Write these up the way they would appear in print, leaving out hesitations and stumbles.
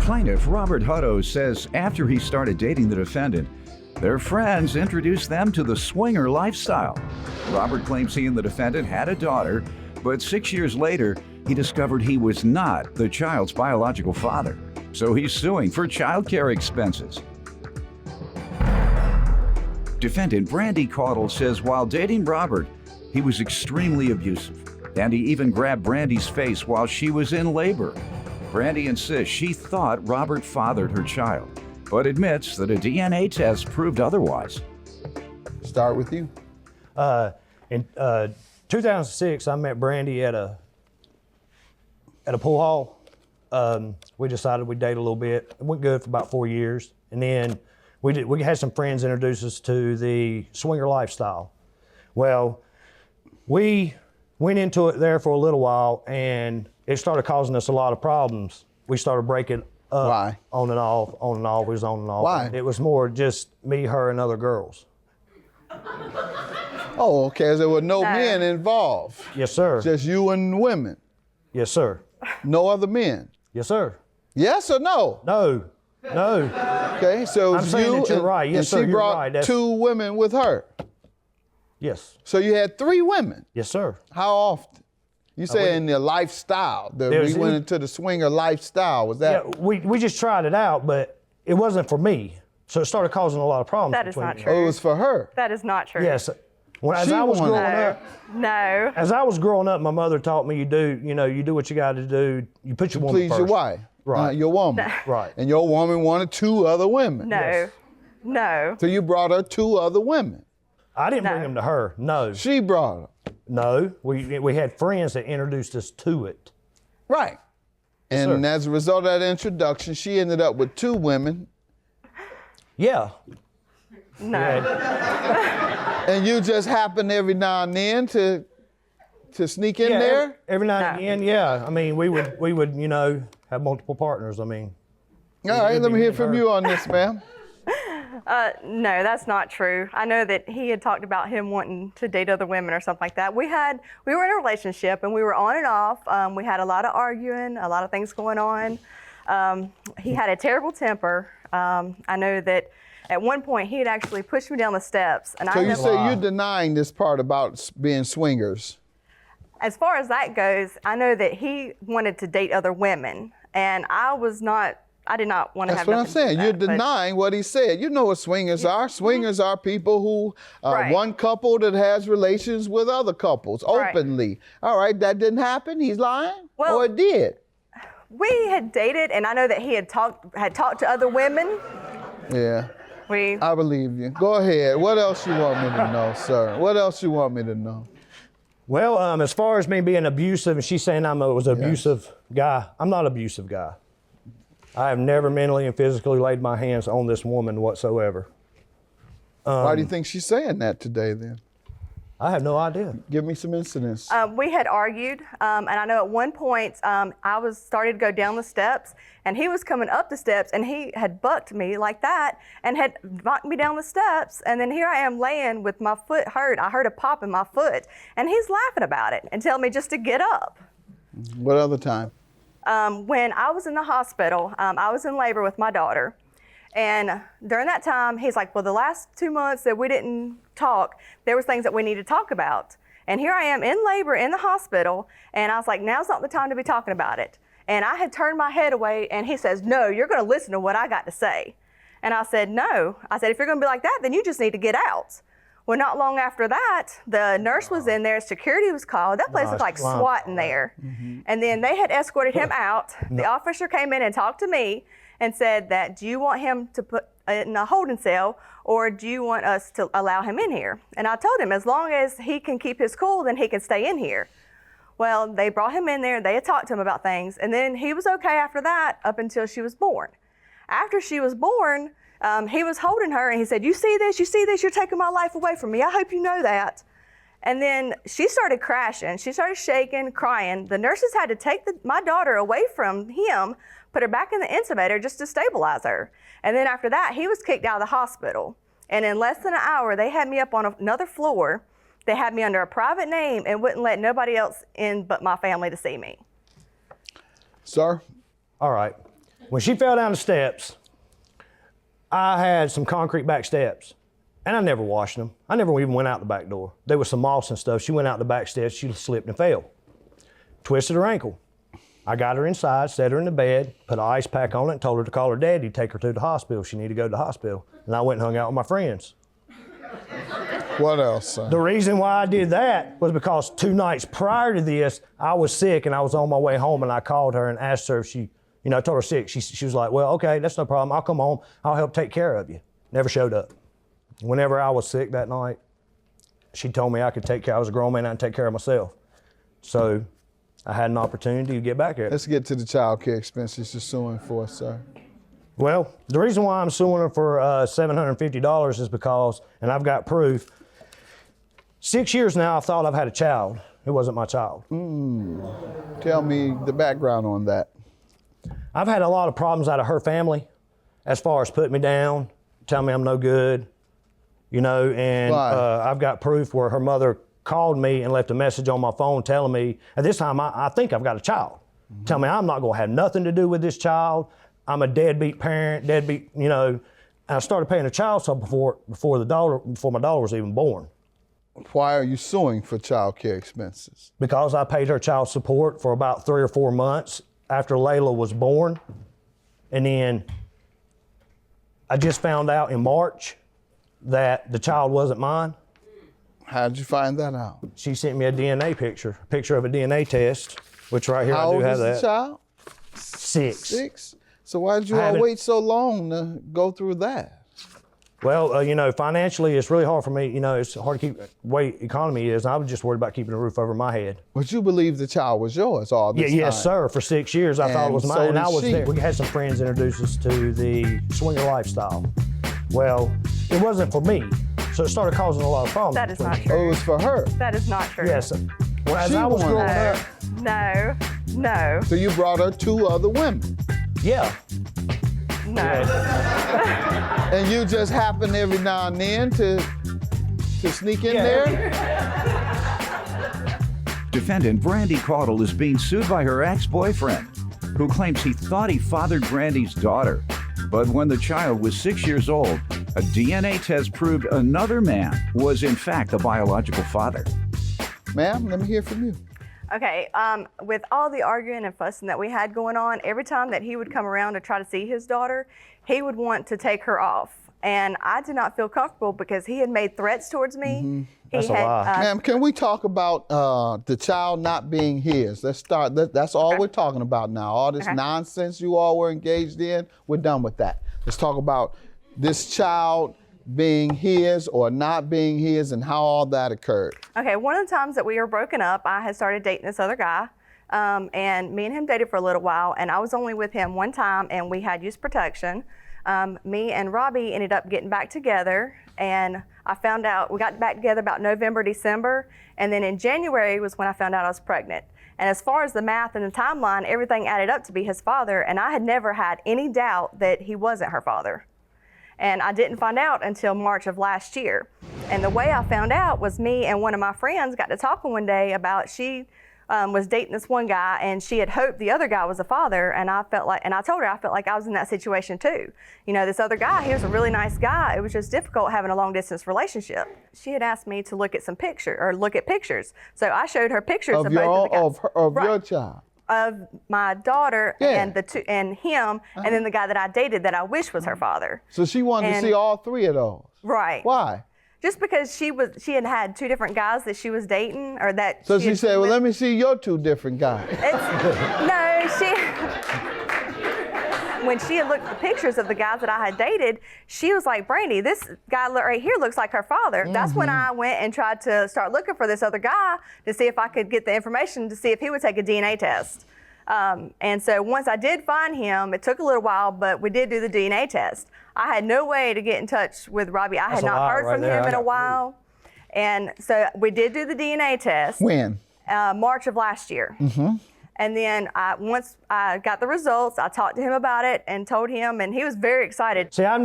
Plaintiff Robert Hutto says after he started dating the defendant, their friends introduced them to the swinger lifestyle. Robert claims he and the defendant had a daughter, but 6 years later, he discovered he was not the child's biological father. So he's suing for childcare expenses. Defendant Brandy Caudle says while dating Robert, he was extremely abusive, and he even grabbed Brandy's face while she was in labor. Brandy insists she thought Robert fathered her child, but admits that a DNA test proved otherwise. Start with you. In 2006, I met Brandy at a pool hall. We decided we'd date a little bit. It went good for about 4 years, and then we had some friends introduce us to the swinger lifestyle. Well, we went into it there for a little while, and it started causing us a lot of problems. We started breaking up. Why? On and off, on and off. It was on and off. Why? It was more just me, her, and other girls. Oh, okay. There were no men involved. Yes, sir. Just you and women. Yes, sir. No other men. Yes, sir. Yes or no? No. No. Okay, so I'm saying you that you're right. Yes, and sir, she you're brought right. That's- 2 women with her. Yes. So you had 3 women. Yes, sir. How often? You say in the lifestyle. We went into the swinger lifestyle. Was that? Yeah, we just tried it out, but it wasn't for me. So it started causing a lot of problems. That is not true. Oh, it was for her. That is not true. Yes. As She I was wanted- growing up, No. as I was growing up, my mother taught me you do what you got to do. You put your woman Please first. your wife. Right. Your woman. Right. And your woman wanted 2 other women. No. Yes. No. So you brought her 2 other women. I didn't No. bring them to her. No. She brought her. No. We had friends that introduced us to it. Right. And sir. as a result of that introduction, she ended up with 2 women. Yeah. No. And you just happen every now and then to sneak in Yeah, there? Every now and No. again, yeah. I mean, we would have multiple partners. I mean. All right, let me hear from her. you on this, ma'am. No, that's not true. I know that he had talked about him wanting to date other women or something like that. We were in a relationship and we were on and off. We had a lot of arguing, a lot of things going on. He had a terrible temper. I know that at one point he had actually pushed me down the steps. And So I you never, say you're denying this part about being swingers. as far as that goes, I know that he wanted to date other women, and I did not want to That's have what I'm nothing to do saying. with You're that, but- denying what he said. You know what swingers are. Swingers are people who, Right. one couple that has relations with other couples Right. openly. All right, that didn't happen. He's lying? Well- Or it did? We had dated, and I know that he had talked to other women. Yeah, We I believe you. Go ahead. What else you want me to know, sir? What else you want me to know? Well, as far as me being abusive, and she's saying I was an abusive guy, I'm not an abusive guy. I have never mentally and physically laid my hands on this woman whatsoever. Why do you think she's saying that today then? I have no idea. Give me some incidents. we had argued, and I know at one point I was started to go down the steps, and he was coming up the steps, and he had bucked me like that, and had knocked me down the steps, and then here I am laying with my foot hurt. I heard a pop in my foot, and he's laughing about it and telling me just to get up. What other time? When I was in the hospital, I was in labor with my daughter. And during that time, he's like, well, the last 2 months that we didn't talk, there was things that we need to talk about. And here I am in labor in the hospital, and I was like, now's not the time to be talking about it. And I had turned my head away, and he says, no, you're gonna listen to what I got to say. And I said, no. I said, if you're gonna be like that, then you just need to get out. Well, not long after that, the nurse was in there, security was called. That place looked like Wow. SWAT in there. And then they had escorted him out. The officer came in and talked to me and said that, do you want him to put in a holding cell, or do you want us to allow him in here? And I told him, as long as he can keep his cool, then he can stay in here. Well, they brought him in there, they had talked to him about things, and then he was okay after that up until she was born. After she was born, he was holding her and he said, you see this, you're taking my life away from me. I hope you know that. And then she started crashing, she started shaking, crying. The nurses had to take my daughter away from him, put her back in the incubator just to stabilize her. And then after that, he was kicked out of the hospital. And in less than an hour, they had me up on another floor. They had me under a private name and wouldn't let nobody else in but my family to see me. Sir? All right. When she fell down the steps, I had some concrete back steps, and I never washed them. I never even went out the back door. There was some moss and stuff. She went out the back steps, she slipped and fell. Twisted her ankle. I got her inside, set her in the bed, put an ice pack on it, and told her to call her daddy, take her to the hospital. She needed to go to the hospital. And I went and hung out with my friends. What else, son? The reason why I did that was because 2 nights prior to this, I was sick and I was on my way home, and I called her and asked her if she, I told her sick. She was like, well, okay, that's no problem. I'll come home. I'll help take care of you. Never showed up. Whenever I was sick that night, she told me I could take care. I was a grown man, I could take care of myself. So I had an opportunity to get back at her. Let's get to the child care expenses you're suing for, sir. Well, the reason why I'm suing her for $750 is because, and I've got proof, 6 years now I've thought I've had a child. It wasn't my child. Tell me the background on that. I've had a lot of problems out of her family as far as putting me down, telling me I'm no good, and I've got proof where her mother called me and left a message on my phone telling me, at this time I think I've got a child, telling me I'm not gonna have nothing to do with this child. I'm a deadbeat parent, and I started paying a child support before my daughter was even born. Why are you suing for child care expenses? Because I paid her child support for about 3 or 4 months after Layla was born. And then I just found out in March that the child wasn't mine. How did you find that out? She sent me a picture of a DNA test, which right here How I do old have is that. the child? 6. 6? So why did you all wait so long to go through that? Well, financially, it's really hard for me. It's hard to keep the way economy is. And I was just worried about keeping a roof over my head. But you believe the child was yours all this time? Yes, sir. For 6 years, I thought it was And mine, so and I did was she. there. We had some friends introduce us to the swinger lifestyle. Well, it wasn't for me, so it started causing a lot of problems. That is not Oh, it true. was for her. That is not true. Yes. Well, as She I was wanted growing it. up, No. So you brought her 2 other women. yeah. No. And you just happen every now and then to sneak in there? Defendant Brandy Caudle is being sued by her ex-boyfriend, who claims he thought he fathered Brandy's daughter. But when the child was 6 years old, a DNA test proved another man was in fact the biological father. Ma'am, let me hear from you. Okay, with all the arguing and fussing that we had going on, every time that he would come around to try to see his daughter, he would want to take her off. And I did not feel comfortable because he had made threats towards me. That's a lie. Ma'am, can we talk about the child not being his? Let's start. That's all we're talking about now. All this nonsense you all were engaged in, we're done with that. Let's talk about this child being his or not being his and how all that occurred. Okay, one of the times that we were broken up, I had started dating this other guy. And me and him dated for a little while, and I was only with him one time, and we had youth protection. Me and Robbie ended up getting back together, and I found out, we got back together about November, December, and then in January was when I found out I was pregnant. And as far as the math and the timeline, everything added up to be his father, and I had never had any doubt that he wasn't her father. And I didn't find out until March of last year. And the way I found out was me and one of my friends got to talking one day about she was dating this one guy, and she had hoped the other guy was a father, and I told her I felt like I was in that situation too. This other guy, he was a really nice guy. It was just difficult having a long distance relationship. She had asked me to look at some pictures. So I showed her pictures of both of the guys. Your child. Of my daughter and him, and then the guy that I dated that I wish was her father. So she wanted to see all 3 of those. Right. Why? Just because she had 2 different guys that she was dating, or that. So she said, well, let me see your 2 different guys. When she had looked at the pictures of the guys that I had dated, she was like, Brandy, this guy right here looks like her father. That's when I went and tried to start looking for this other guy to see if I could get the information to see if he would take a DNA test. And so once I did find him, it took a little while, but we did do the DNA test. I had no way to get in touch with Robbie. I had not heard from him in a while. And so we did do the DNA test. When? March of last year. And then once I got the results, I talked to him about it and told him, and he was very excited. See, I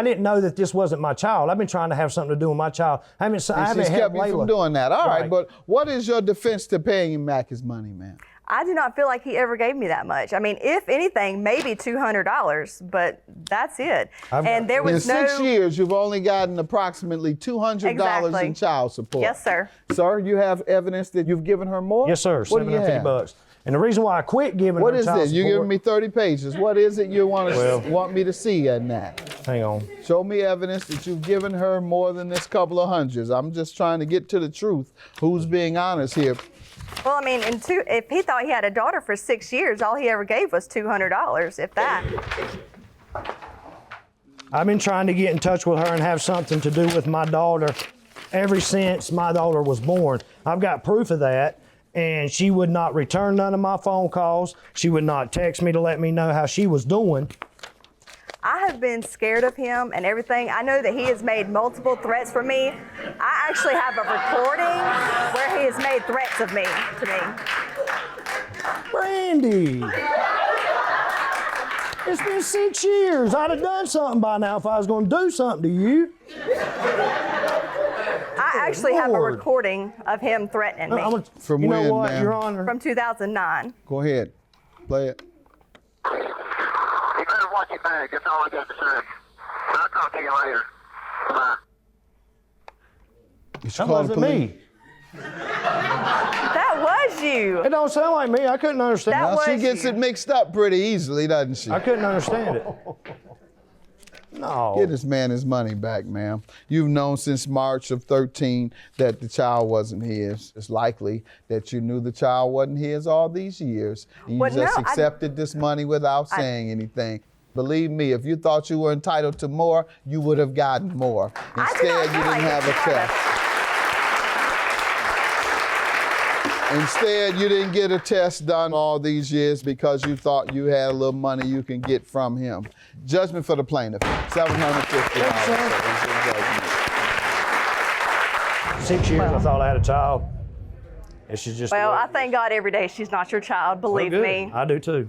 didn't know that this wasn't my child. I've been trying to have something to do with my child. I haven't She's had kept you Layla from doing that. All right, Right. but what is your defense to paying him back his money, man? I do not feel like he ever gave me that much. I mean, if anything, maybe $200, but that's it. And there was in 6 years, you've only gotten approximately $200 Exactly. in child support. Yes, sir. Sir, you have evidence that you've given her more? Yes, sir. What do you have? $750. And the reason why I quit giving What her is child this? You're support. giving me 30 pages. What is it you want me to see in that? Hang on. Show me evidence that you've given her more than this couple of hundreds. I'm just trying to get to the truth. Who's being honest here? Well, I mean, if he thought he had a daughter for 6 years, all he ever gave was $200, if that. I've been trying to get in touch with her and have something to do with my daughter ever since my daughter was born. I've got proof of that, and she would not return none of my phone calls. She would not text me to let me know how she was doing. I have been scared of him and everything. I know that he has made multiple threats for me. I actually have a recording where he has made threats of me to me. Brandy! It's been 6 years. I'd have done something by now if I was going to do something to you. I actually have a Lord. recording of him threatening me From you know when, what, ma'am? Your Honor? from 2009. Go ahead. Play it. You better watch your bag. That's all I got to say. I'll talk to you later. Bye. You should That call the wasn't police. me. That was you. It don't sound like me. I couldn't understand. That Well, she was gets you. it mixed up pretty easily, doesn't she? I couldn't understand it. No. Get this man his money back, ma'am. You've known since March of 13 that the child wasn't his. It's likely that you knew the child wasn't his all these years. And you Well, just no, I- accepted this money without saying anything. Believe me, if you thought you were entitled to more, you would have gotten more. I do not Instead, you feel didn't like have a it's test. Instead, you didn't get a test done all these years because you thought you had a little money you can get from him. Judgment for the plaintiff, $750. 6 years, I thought I had a child. And she's just. Well, I thank God every day she's not your child, believe Good. me. I do too.